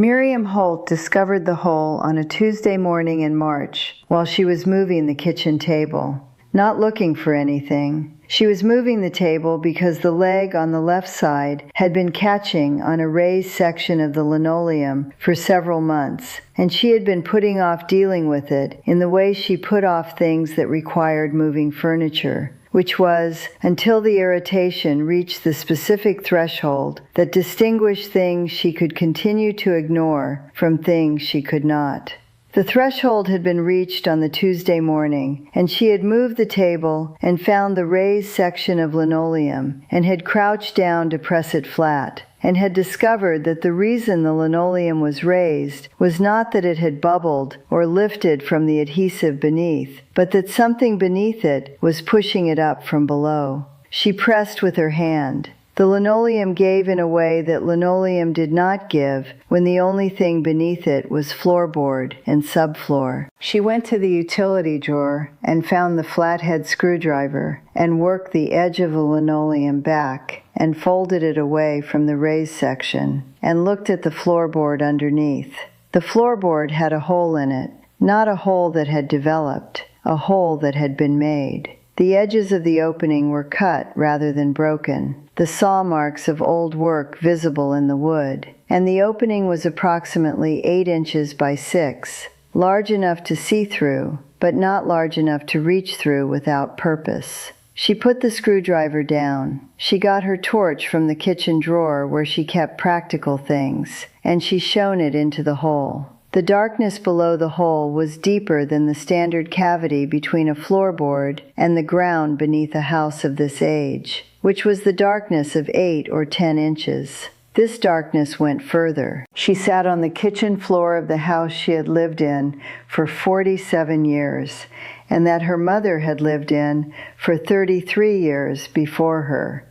Miriam Holt discovered the hole on a Tuesday morning in March while she was moving the kitchen table. Not looking for anything, she was moving the table because the leg on the left side had been catching on a raised section of the linoleum for several months, and she had been putting off dealing with it in the way she put off things that required moving furniture, which was until the irritation reached the specific threshold that distinguished things she could continue to ignore from things she could not. The threshold had been reached on the Tuesday morning, and she had moved the table and found the raised section of linoleum and had crouched down to press it flat, and had discovered that the reason the linoleum was raised was not that it had bubbled or lifted from the adhesive beneath, but that something beneath it was pushing it up from below. She pressed with her hand. The linoleum gave in a way that linoleum did not give when the only thing beneath it was floorboard and subfloor. She went to the utility drawer and found the flathead screwdriver and worked the edge of the linoleum back and folded it away from the raised section and looked at the floorboard underneath. The floorboard had a hole in it, not a hole that had developed, a hole that had been made. The edges of the opening were cut rather than broken, the saw marks of old work visible in the wood, and the opening was approximately 8 inches by 6, large enough to see through, but not large enough to reach through without purpose. She put the screwdriver down. She got her torch from the kitchen drawer where she kept practical things, and she shone it into the hole. The darkness below the hole was deeper than the standard cavity between a floorboard and the ground beneath a house of this age, which was the darkness of 8 or 10 inches. This darkness went further. She sat on the kitchen floor of the house she had lived in for 47 years, and that her mother had lived in for 33 years before her,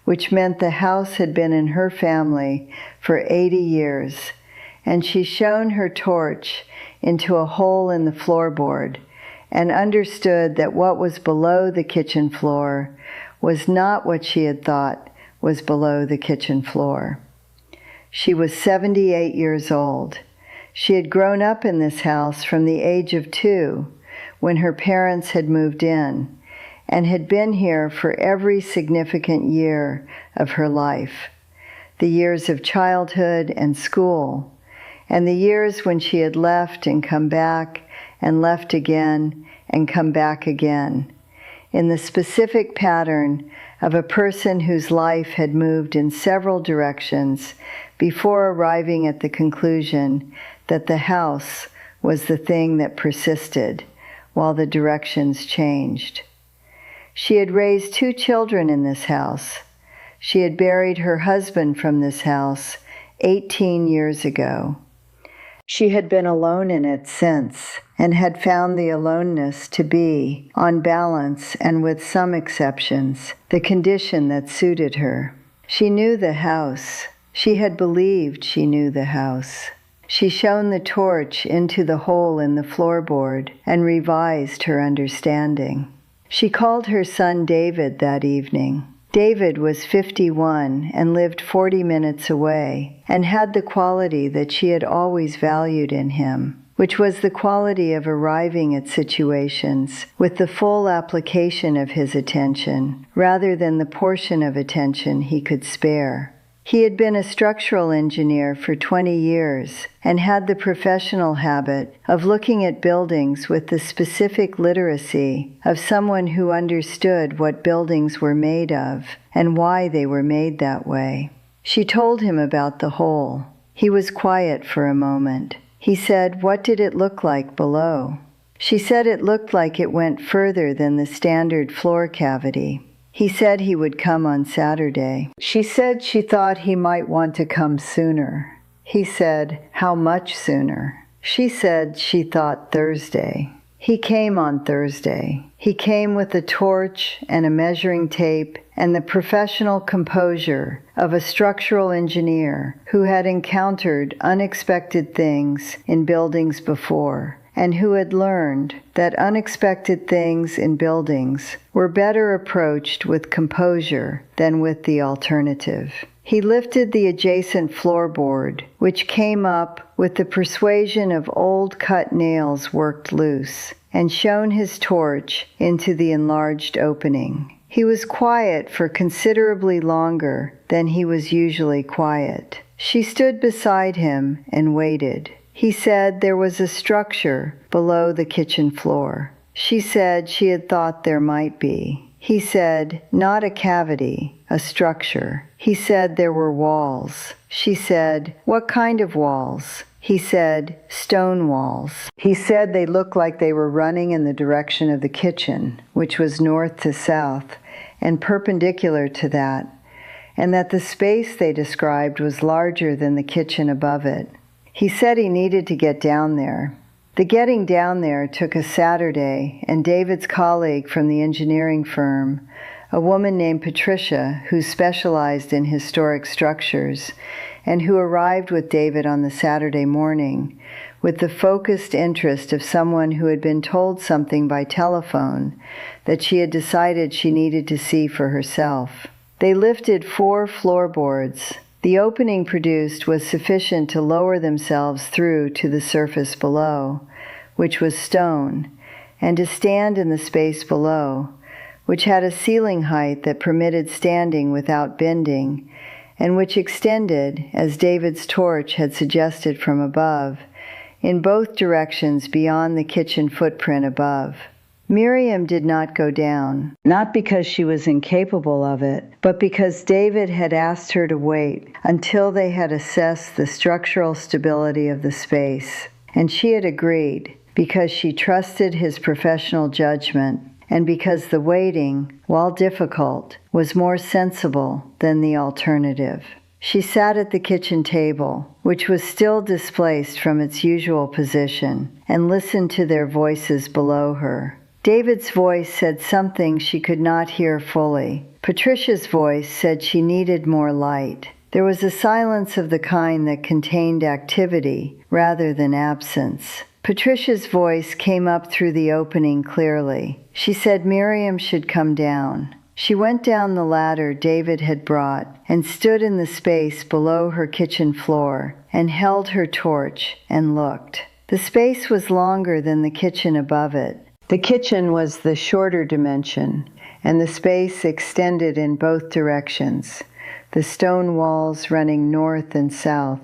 which meant the house had been in her family for 80 years. And she shone her torch into a hole in the floorboard and understood that what was below the kitchen floor was not what she had thought was below the kitchen floor. She was 78 years old. She had grown up in this house from the age of 2 when her parents had moved in and had been here for every significant year of her life, the years of childhood and school, and the years when she had left and come back and left again and come back again, in the specific pattern of a person whose life had moved in several directions before arriving at the conclusion that the house was the thing that persisted while the directions changed. She had raised 2 children in this house. She had buried her husband from this house 18 years ago. She had been alone in it since, and had found the aloneness to be, on balance and with some exceptions, the condition that suited her. She knew the house. She had believed she knew the house. She shone the torch into the hole in the floorboard and revised her understanding. She called her son David that evening. David was 51 and lived 40 minutes away, and had the quality that she had always valued in him, which was the quality of arriving at situations with the full application of his attention, rather than the portion of attention he could spare. He had been a structural engineer for 20 years and had the professional habit of looking at buildings with the specific literacy of someone who understood what buildings were made of and why they were made that way. She told him about the hole. He was quiet for a moment. He said, "What did it look like below?" She said it looked like it went further than the standard floor cavity. He said he would come on Saturday. She said she thought he might want to come sooner. He said, "How much sooner?" She said she thought Thursday. He came on Thursday. He came with a torch and a measuring tape and the professional composure of a structural engineer who had encountered unexpected things in buildings before, and who had learned that unexpected things in buildings were better approached with composure than with the alternative. He lifted the adjacent floorboard, which came up with the persuasion of old cut nails worked loose, and shone his torch into the enlarged opening. He was quiet for considerably longer than he was usually quiet. She stood beside him and waited. He said there was a structure below the kitchen floor. She said she had thought there might be. He said, not a cavity, a structure. He said there were walls. She said, what kind of walls? He said, stone walls. He said they looked like they were running in the direction of the kitchen, which was north to south, and perpendicular to that, and that the space they described was larger than the kitchen above it. He said he needed to get down there. The getting down there took a Saturday, and David's colleague from the engineering firm, a woman named Patricia, who specialized in historic structures, and who arrived with David on the Saturday morning, with the focused interest of someone who had been told something by telephone that she had decided she needed to see for herself. They lifted 4 floorboards. The opening produced was sufficient to lower themselves through to the surface below, which was stone, and to stand in the space below, which had a ceiling height that permitted standing without bending, and which extended, as David's torch had suggested from above, in both directions beyond the kitchen footprint above. Miriam did not go down, not because she was incapable of it, but because David had asked her to wait until they had assessed the structural stability of the space, and she had agreed because she trusted his professional judgment and because the waiting, while difficult, was more sensible than the alternative. She sat at the kitchen table, which was still displaced from its usual position, and listened to their voices below her. David's voice said something she could not hear fully. Patricia's voice said she needed more light. There was a silence of the kind that contained activity rather than absence. Patricia's voice came up through the opening clearly. She said Miriam should come down. She went down the ladder David had brought and stood in the space below her kitchen floor and held her torch and looked. The space was longer than the kitchen above it. The kitchen was the shorter dimension, and the space extended in both directions, the stone walls running north and south,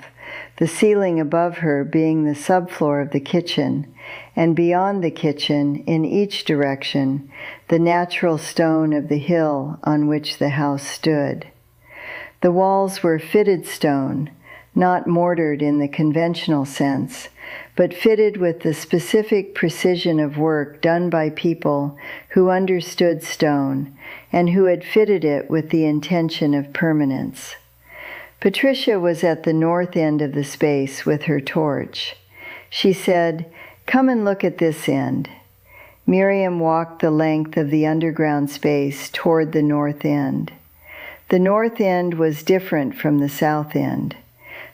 the ceiling above her being the subfloor of the kitchen, and beyond the kitchen, in each direction, the natural stone of the hill on which the house stood. The walls were fitted stone, not mortared in the conventional sense, but fitted with the specific precision of work done by people who understood stone and who had fitted it with the intention of permanence. Patricia was at the north end of the space with her torch. She said, "Come and look at this end." Miriam walked the length of the underground space toward the north end. The north end was different from the south end.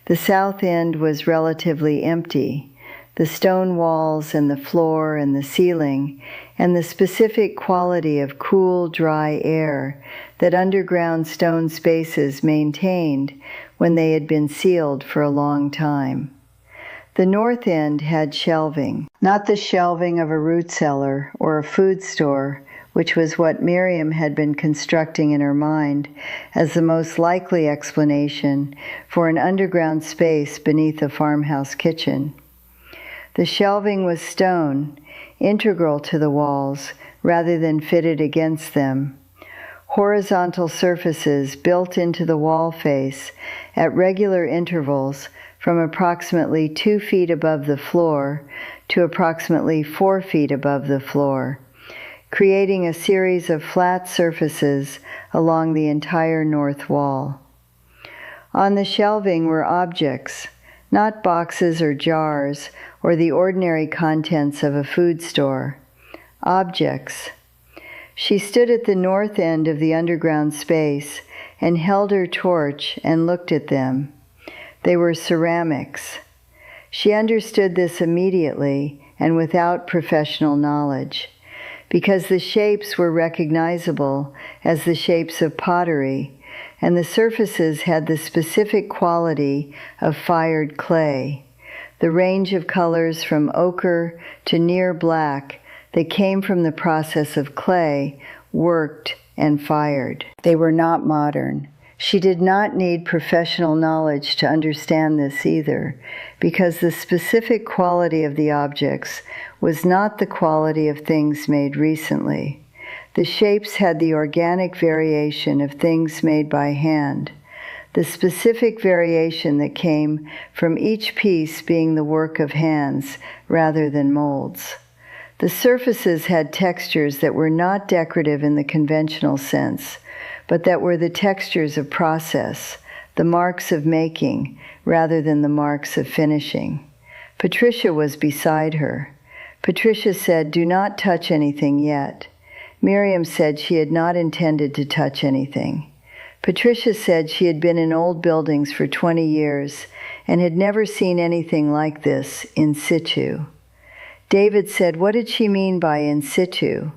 The south end was relatively empty. The stone walls and the floor and the ceiling, and the specific quality of cool, dry air that underground stone spaces maintained when they had been sealed for a long time. The north end had shelving, not the shelving of a root cellar or a food store, which was what Miriam had been constructing in her mind as the most likely explanation for an underground space beneath a farmhouse kitchen. The shelving was stone, integral to the walls rather than fitted against them. Horizontal surfaces built into the wall face at regular intervals from approximately 2 feet above the floor to approximately 4 feet above the floor, creating a series of flat surfaces along the entire north wall. On the shelving were objects, not boxes or jars or the ordinary contents of a food store. Objects. She stood at the north end of the underground space and held her torch and looked at them. They were ceramics. She understood this immediately and without professional knowledge, because the shapes were recognizable as the shapes of pottery, and the surfaces had the specific quality of fired clay. The range of colors from ochre to near black that came from the process of clay worked and fired. They were not modern. She did not need professional knowledge to understand this either, because the specific quality of the objects was not the quality of things made recently. The shapes had the organic variation of things made by hand, the specific variation that came from each piece being the work of hands rather than molds. The surfaces had textures that were not decorative in the conventional sense, but that were the textures of process, the marks of making, rather than the marks of finishing. Patricia was beside her. Patricia said, "Do not touch anything yet." Miriam said she had not intended to touch anything. Patricia said she had been in old buildings for 20 years and had never seen anything like this in situ. David said, "What did she mean by in situ?"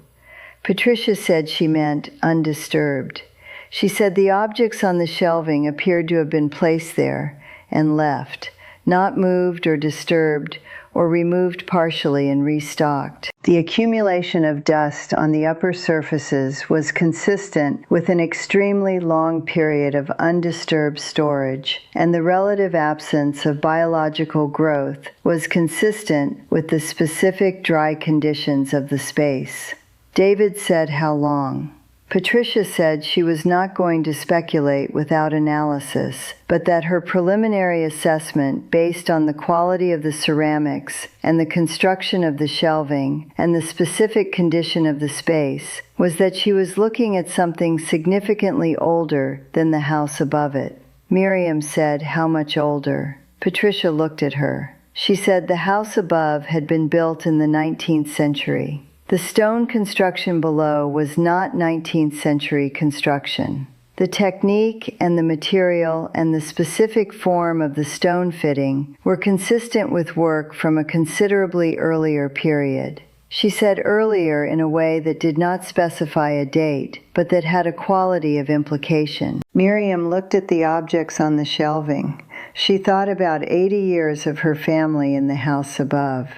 Patricia said she meant undisturbed. She said the objects on the shelving appeared to have been placed there and left, not moved or disturbed or removed partially and restocked. The accumulation of dust on the upper surfaces was consistent with an extremely long period of undisturbed storage, and the relative absence of biological growth was consistent with the specific dry conditions of the space. David said, "How long?" Patricia said she was not going to speculate without analysis, but that her preliminary assessment, based on the quality of the ceramics and the construction of the shelving and the specific condition of the space, was that she was looking at something significantly older than the house above it. Miriam said, "How much older?" Patricia looked at her. She said the house above had been built in the 19th century. The stone construction below was not 19th century construction. The technique and the material and the specific form of the stone fitting were consistent with work from a considerably earlier period. She said earlier in a way that did not specify a date, but that had a quality of implication. Miriam looked at the objects on the shelving. She thought about 80 years of her family in the house above.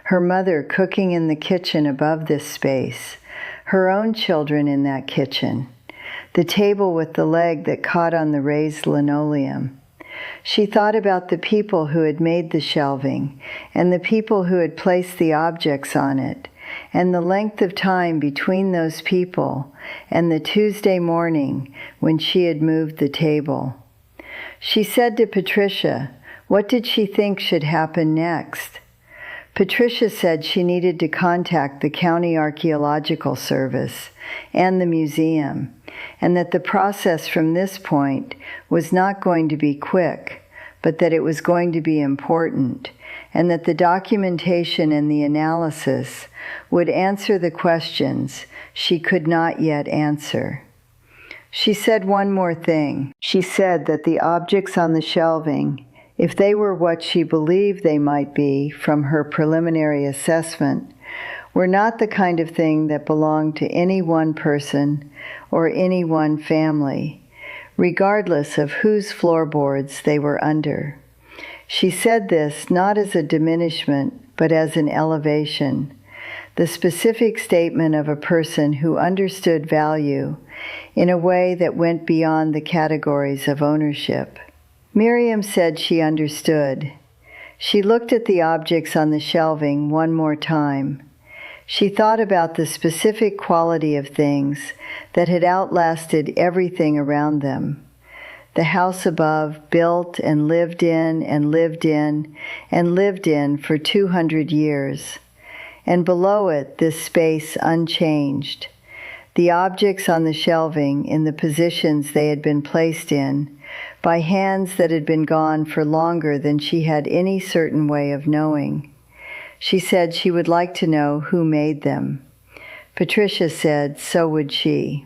Her mother cooking in the kitchen above this space, her own children in that kitchen, the table with the leg that caught on the raised linoleum. She thought about the people who had made the shelving, and the people who had placed the objects on it, and the length of time between those people and the Tuesday morning when she had moved the table. She said to Patricia, what did she think should happen next? Patricia said she needed to contact the County Archaeological Service and the museum, and that the process from this point was not going to be quick, but that it was going to be important, and that the documentation and the analysis would answer the questions she could not yet answer. She said one more thing. She said that the objects on the shelving, if they were what she believed they might be from her preliminary assessment, were not the kind of thing that belonged to any one person or any one family, regardless of whose floorboards they were under. She said this not as a diminishment, but as an elevation, the specific statement of a person who understood value in a way that went beyond the categories of ownership. Miriam said she understood. She looked at the objects on the shelving one more time. She thought about the specific quality of things that had outlasted everything around them. The house above, built and lived in and lived in and lived in for 200 years. And below it, this space unchanged. The objects on the shelving in the positions they had been placed in, by hands that had been gone for longer than she had any certain way of knowing. She said she would like to know who made them. Patricia said so would she.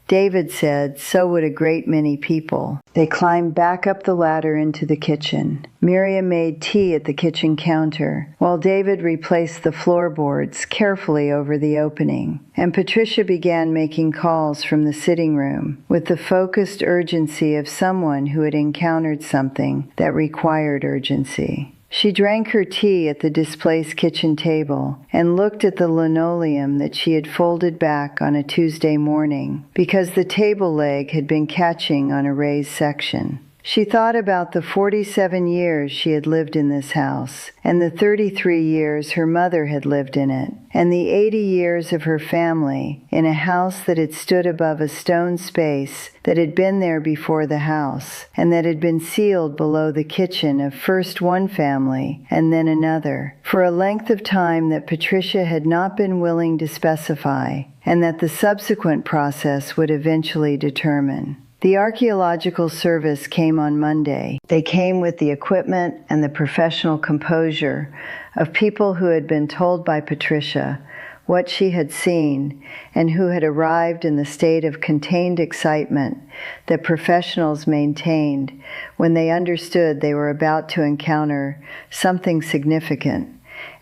David said, "So would a great many people." They climbed back up the ladder into the kitchen. Miriam made tea at the kitchen counter, while David replaced the floorboards carefully over the opening, and Patricia began making calls from the sitting room with the focused urgency of someone who had encountered something that required urgency. She drank her tea at the displaced kitchen table and looked at the linoleum that she had folded back on a Tuesday morning because the table leg had been catching on a raised section. She thought about the 47 years she had lived in this house, and the 33 years her mother had lived in it, and the 80 years of her family in a house that had stood above a stone space that had been there before the house, and that had been sealed below the kitchen of first one family and then another, for a length of time that Patricia had not been willing to specify, and that the subsequent process would eventually determine. The archaeological service came on Monday. They came with the equipment and the professional composure of people who had been told by Patricia what she had seen and who had arrived in the state of contained excitement that professionals maintained when they understood they were about to encounter something significant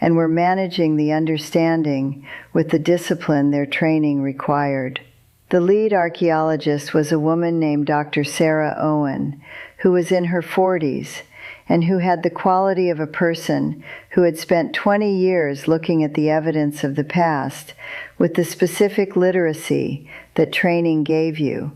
and were managing the understanding with the discipline their training required. The lead archaeologist was a woman named Dr. Sarah Owen, who was in her 40s and who had the quality of a person who had spent 20 years looking at the evidence of the past with the specific literacy that training gave you,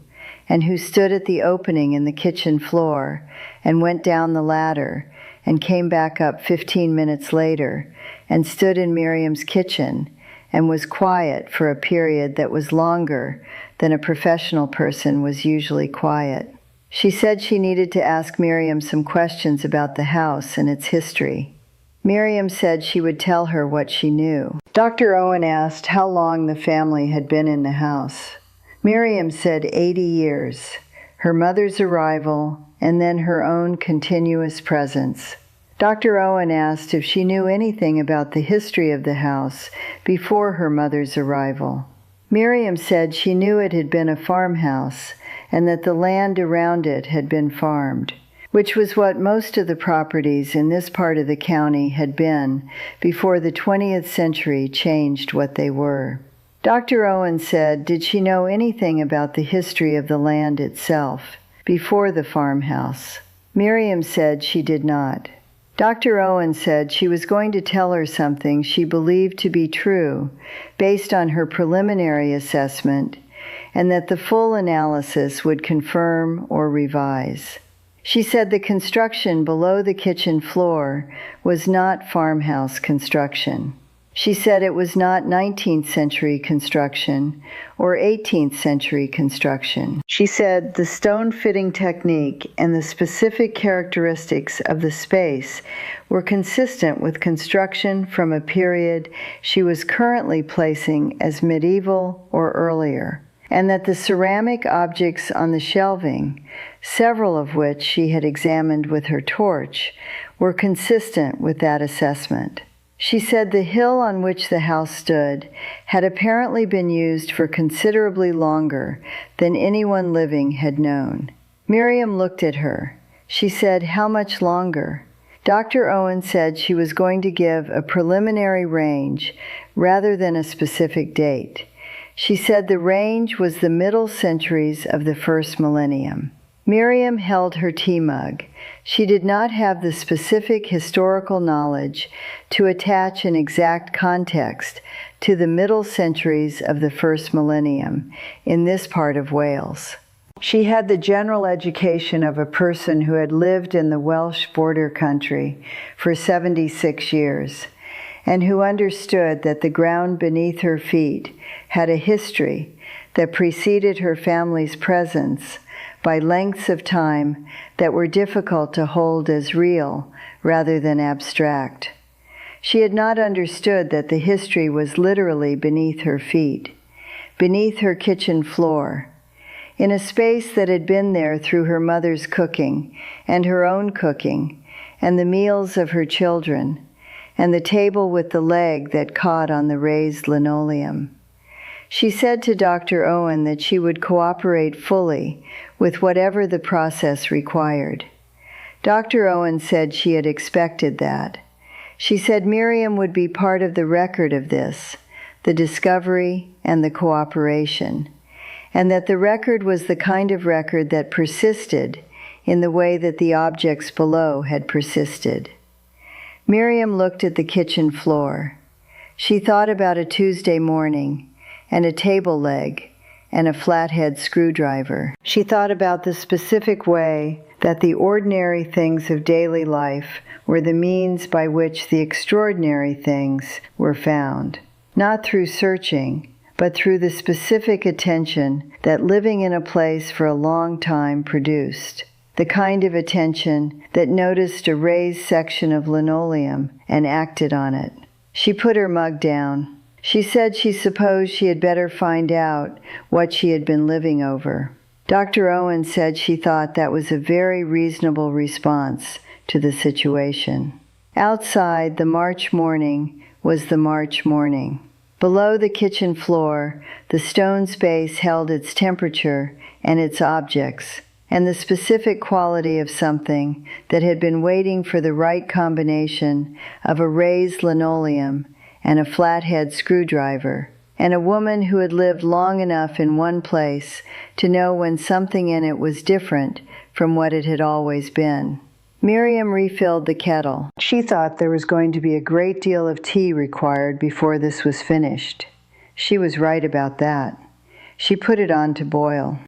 and who stood at the opening in the kitchen floor and went down the ladder and came back up 15 minutes later and stood in Miriam's kitchen and was quiet for a period that was longer than a professional person was usually quiet. She said she needed to ask Miriam some questions about the house and its history. Miriam said she would tell her what she knew. Dr. Owen asked how long the family had been in the house. Miriam said 80 years, her mother's arrival, and then her own continuous presence. Dr. Owen asked if she knew anything about the history of the house before her mother's arrival. Miriam said she knew it had been a farmhouse and that the land around it had been farmed, which was what most of the properties in this part of the county had been before the 20th century changed what they were. Dr. Owen said, did she know anything about the history of the land itself before the farmhouse? Miriam said she did not. Dr. Owen said she was going to tell her something she believed to be true based on her preliminary assessment, and that the full analysis would confirm or revise. She said the construction below the kitchen floor was not farmhouse construction. She said it was not 19th century construction or 18th century construction. She said the stone fitting technique and the specific characteristics of the space were consistent with construction from a period she was currently placing as medieval or earlier, and that the ceramic objects on the shelving, several of which she had examined with her torch, were consistent with that assessment. She said the hill on which the house stood had apparently been used for considerably longer than anyone living had known. Miriam looked at her. She said, "How much longer?" Dr. Owen said she was going to give a preliminary range rather than a specific date. She said the range was the middle centuries of the first millennium. Miriam held her tea mug. She did not have the specific historical knowledge to attach an exact context to the middle centuries of the first millennium in this part of Wales. She had the general education of a person who had lived in the Welsh border country for 76 years, and who understood that the ground beneath her feet had a history that preceded her family's presence by lengths of time that were difficult to hold as real rather than abstract. She had not understood that the history was literally beneath her feet, beneath her kitchen floor, in a space that had been there through her mother's cooking and her own cooking and the meals of her children, and the table with the leg that caught on the raised linoleum. She said to Dr. Owen that she would cooperate fully with whatever the process required. Dr. Owen said she had expected that. She said Miriam would be part of the record of this, the discovery and the cooperation, and that the record was the kind of record that persisted in the way that the objects below had persisted. Miriam looked at the kitchen floor. She thought about a Tuesday morning and a table leg and a flathead screwdriver. She thought about the specific way that the ordinary things of daily life were the means by which the extraordinary things were found, not through searching, but through the specific attention that living in a place for a long time produced, the kind of attention that noticed a raised section of linoleum and acted on it. She put her mug down. She said she supposed she had better find out what she had been living over. Dr. Owen said she thought that was a very reasonable response to the situation. Outside, the March morning was the March morning. Below the kitchen floor, the stone space held its temperature and its objects, and the specific quality of something that had been waiting for the right combination of a raised linoleum and a flathead screwdriver, and a woman who had lived long enough in one place to know when something in it was different from what it had always been. Miriam refilled the kettle. She thought there was going to be a great deal of tea required before this was finished. She was right about that. She put it on to boil.